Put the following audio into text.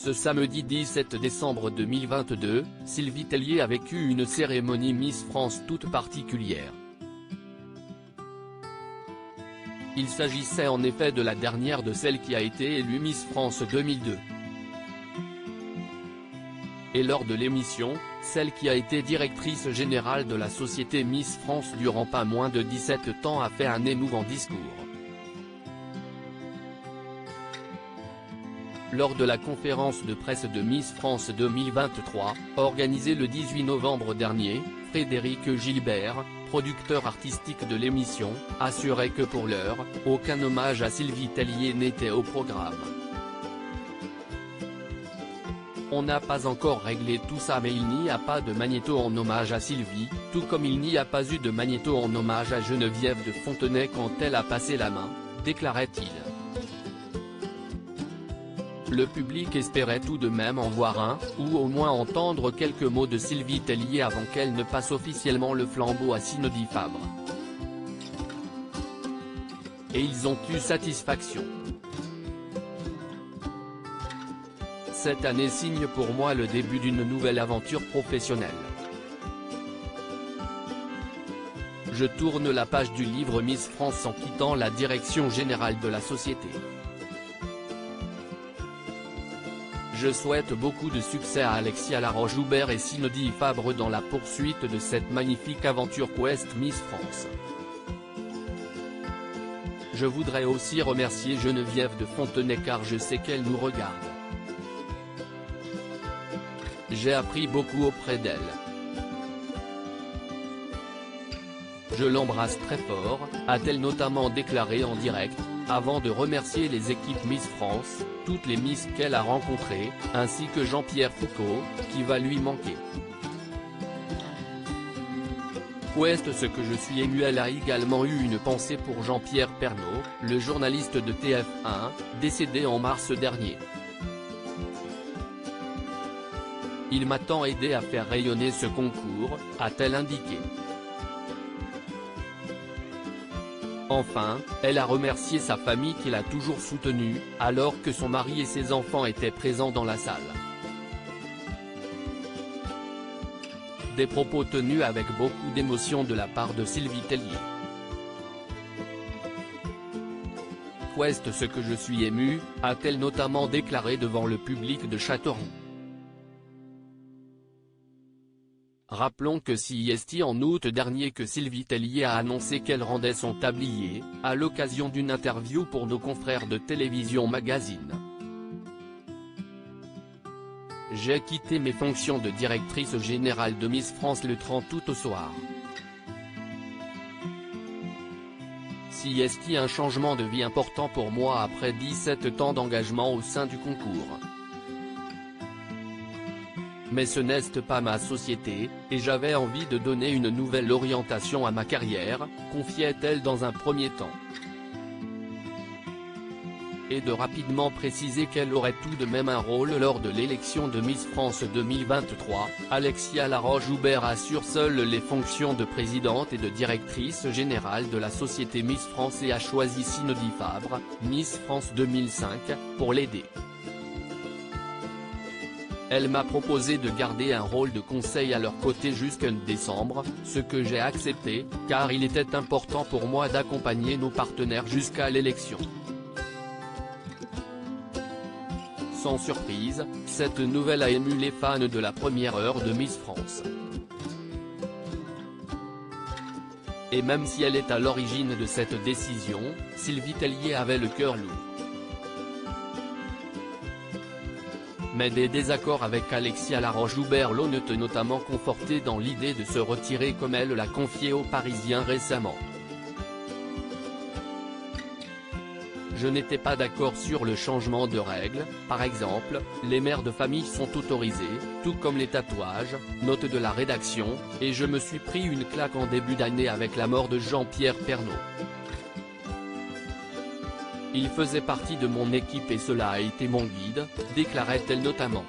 Ce samedi 17 décembre 2022, Sylvie Tellier a vécu une cérémonie Miss France toute particulière. Il s'agissait en effet de la dernière de celle qui a été élue Miss France 2002. Et lors de l'émission, celle qui a été directrice générale de la société Miss France durant pas moins de 17 ans a fait un émouvant discours. Lors de la conférence de presse de Miss France 2023, organisée le 18 novembre dernier, Frédéric Gilbert, producteur artistique de l'émission, assurait que pour l'heure, aucun hommage à Sylvie Tellier n'était au programme. On n'a pas encore réglé tout ça, mais il n'y a pas de magnéto en hommage à Sylvie, tout comme il n'y a pas eu de magnéto en hommage à Geneviève de Fontenay quand elle a passé la main, déclarait-il. Le public espérait tout de même en voir un, ou au moins entendre quelques mots de Sylvie Tellier avant qu'elle ne passe officiellement le flambeau à Cindy Fabre. Et ils ont eu satisfaction. Cette année signe pour moi le début d'une nouvelle aventure professionnelle. Je tourne la page du livre Miss France en quittant la direction générale de la société. Je souhaite beaucoup de succès à Alexia Laroche-Joubert et Cindy Fabre dans la poursuite de cette magnifique aventure Quest Miss France. Je voudrais aussi remercier Geneviève de Fontenay car je sais qu'elle nous regarde. J'ai appris beaucoup auprès d'elle. Je l'embrasse très fort, a-t-elle notamment déclaré en direct, avant de remercier les équipes Miss France, toutes les Miss qu'elle a rencontrées, ainsi que Jean-Pierre Foucault, qui va lui manquer. Ouest ce que je suis ému. Elle a également eu une pensée pour Jean-Pierre Pernaut, le journaliste de TF1, décédé en mars dernier. Il m'a tant aidé à faire rayonner ce concours, a-t-elle indiqué. Enfin, elle a remercié sa famille qui l'a toujours soutenue, alors que son mari et ses enfants étaient présents dans la salle. Des propos tenus avec beaucoup d'émotion de la part de Sylvie Tellier. Ouest ce que je suis ému, a-t-elle notamment déclaré devant le public de Châteauroux. Rappelons que c'est en août dernier que Sylvie Tellier a annoncé qu'elle rendait son tablier, à l'occasion d'une interview pour nos confrères de Télévision Magazine. J'ai quitté mes fonctions de directrice générale de Miss France le 30 août au soir. C'est un changement de vie important pour moi après 17 ans d'engagement au sein du concours. Mais ce n'est pas ma société, et j'avais envie de donner une nouvelle orientation à ma carrière, confiait-elle dans un premier temps. Et de rapidement préciser qu'elle aurait tout de même un rôle lors de l'élection de Miss France 2023, Alexia Laroche-Joubert assure seule les fonctions de présidente et de directrice générale de la société Miss France et a choisi Cindy Fabre, Miss France 2005, pour l'aider. Elle m'a proposé de garder un rôle de conseil à leur côté jusqu'en décembre, ce que j'ai accepté, car il était important pour moi d'accompagner nos partenaires jusqu'à l'élection. Sans surprise, cette nouvelle a ému les fans de la première heure de Miss France. Et même si elle est à l'origine de cette décision, Sylvie Tellier avait le cœur lourd. Mais des désaccords avec Alexia Laroche-Joubert l'ont notamment conforté dans l'idée de se retirer comme elle l'a confié aux Parisiens récemment. Je n'étais pas d'accord sur le changement de règles, par exemple, les mères de famille sont autorisées, tout comme les tatouages, note de la rédaction, et je me suis pris une claque en début d'année avec la mort de Jean-Pierre Pernaut. Il faisait partie de mon équipe et cela a été mon guide, déclarait-elle notamment.